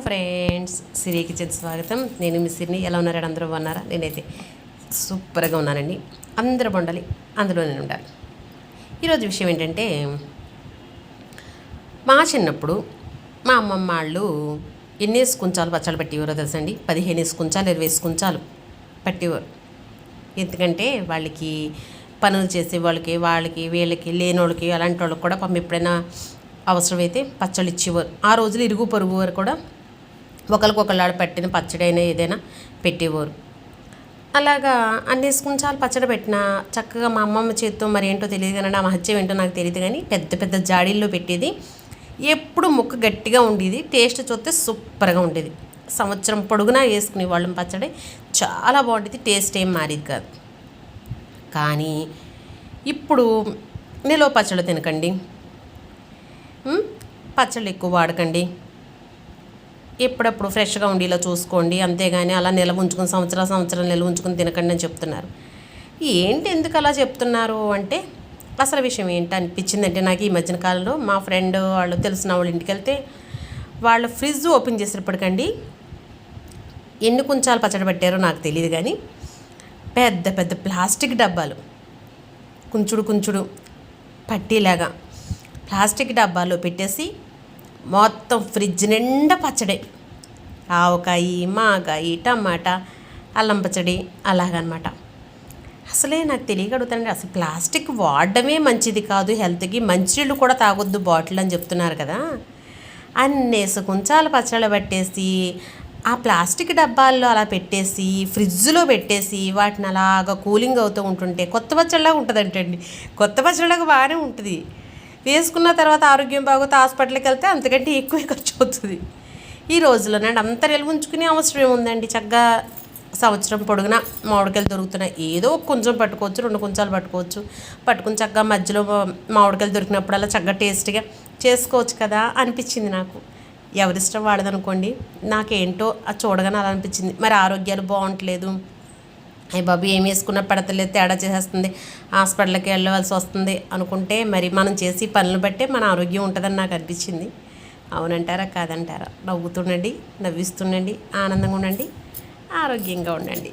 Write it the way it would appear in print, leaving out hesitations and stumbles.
Friends, సిరి kitchen స్వాగతం. నేను మీ సిరిని. ఎలా ఉన్నారండి? అందరూ బాగున్నారా? నేనైతే సూపర్గా ఉన్నానండి. అందరూ బాగుండాలి, అందులో నేను ఉండాలి. ఈరోజు విషయం ఏంటంటే, మా చిన్నప్పుడు మా అమ్మమ్మ వాళ్ళు ఎన్ని కుంచాలు పచ్చళ్ళు పెట్టేవారో తెలుసండి. 15 కుంచాలు 20 కుంచాలు పట్టేవారు. ఎందుకంటే వాళ్ళకి పనులు చేసే వాళ్ళకి వీళ్ళకి లేనోళ్ళకి అలాంటి వాళ్ళకి కూడా పాపం ఎప్పుడైనా అవసరమైతే పచ్చళ్ళు ఇచ్చేవారు. ఆ రోజులు ఇరుగు పొరుగు వారు కూడా ఒకరికొకళ్ళు పెట్టిన పచ్చడి అయినా ఏదైనా పెట్టేవారు. అలాగా అన్ని కుంచాలు పచ్చడి పెట్టినా చక్కగా మా అమ్మమ్మ చేత్తో మరి ఏంటో తెలియదు కానీ, ఆ మహత్యం ఏంటో నాకు తెలియదు కానీ, పెద్ద పెద్ద జాడీల్లో పెట్టేది. ఎప్పుడు ముక్క గట్టిగా ఉండేది. టేస్ట్ చూస్తే సూపర్గా ఉండేది. సంవత్సరం పొడుగునా వేసుకునే వాళ్ళం పచ్చడి. చాలా బాగుండేది. టేస్ట్ ఏం మారేది కాదు. కానీ ఇప్పుడు నిలువ పచ్చడి తినకండి, పచ్చళ్ళు ఎక్కువ వాడకండి, ఎప్పుడప్పుడు ఫ్రెష్గా ఉండేలా చూసుకోండి, అంతేగాని అలా నిల్వ ఉంచుకుని సంవత్సరం నిల్వ ఉంచుకుని తినకండి అని చెప్తున్నారు. ఏంటి ఎందుకు అలా చెప్తున్నారు అంటే, అసలు విషయం ఏంటి అనిపించిందంటే, నాకు ఈ మధ్యన కాలంలో మా ఫ్రెండ్ వాళ్ళు తెలిసిన వాళ్ళ ఇంటికి వెళ్తే వాళ్ళ ఫ్రిడ్జ్ ఓపెన్ చేసేటప్పటికండి ఎన్ని కుంచాలు పచ్చడి పెట్టారో నాకు తెలియదు కానీ, పెద్ద పెద్ద ప్లాస్టిక్ డబ్బాలు కుంచుడు పట్టీలాగా ప్లాస్టిక్ డబ్బాలో పెట్టేసి మొత్తం ఫ్రిడ్జ్ నిండా పచ్చడి, ఆవకాయ, మాగాయ, టమాటా, అల్లం పచ్చడి అలాగనమాట. అసలే నాకు తెలియక అడుగుతానండి, అసలు ప్లాస్టిక్ వాడడమే మంచిది కాదు, హెల్త్కి మంచినీళ్ళు కూడా తాగొద్దు బాటిల్ అని చెప్తున్నారు కదా. అన్నేసి కుంచాల పచ్చళ్ళు పట్టేసి ఆ ప్లాస్టిక్ డబ్బాల్లో అలా పెట్టేసి ఫ్రిడ్జ్లో పెట్టేసి వాటిని అలాగా కూలింగ్ అవుతూ ఉంటుంటే కొత్త పచ్చళ్ళగా ఉంటుందంటండి. కొత్త పచ్చళ్ళగా బాగానే ఉంటుంది, వేసుకున్న తర్వాత ఆరోగ్యం బాగోతే హాస్పిటల్కి వెళ్తే అంతకంటే ఎక్కువ ఖర్చు అవుతుంది. ఈ రోజుల్లోనండి అంత నిల్వ ఉంచుకునే అవసరం ఏముందండి. చక్కగా సంవత్సరం పొడుగునా మామిడికాయలు దొరుకుతున్నాయి. ఏదో కొంచెం పట్టుకోవచ్చు, 2 కుంచాలు పట్టుకుని చక్కగా మధ్యలో మామిడికాయలు దొరికినప్పుడల్లా చక్కగా టేస్ట్గా చేసుకోవచ్చు కదా అనిపించింది నాకు. ఎవరిష్టం వాడదనుకోండి. నాకేంటో అది చూడగానే అలా అనిపించింది. మరి ఆరోగ్యాలు బాగుంటలేదు, అయ్య బాబు ఏం వేసుకున్నా పడతలేదు, తేడా చేసేస్తుంది, హాస్పిటల్కి వెళ్ళవలసి వస్తుంది అనుకుంటే, మరి మనం చేసి పనులు బట్టే మన ఆరోగ్యం ఉంటుందని నాకు అనిపించింది. అవునంటారా కాదంటారా? నవ్వుతుండండి, నవ్విస్తుండండి, ఆనందంగా ఉండండి, ఆరోగ్యంగా ఉండండి.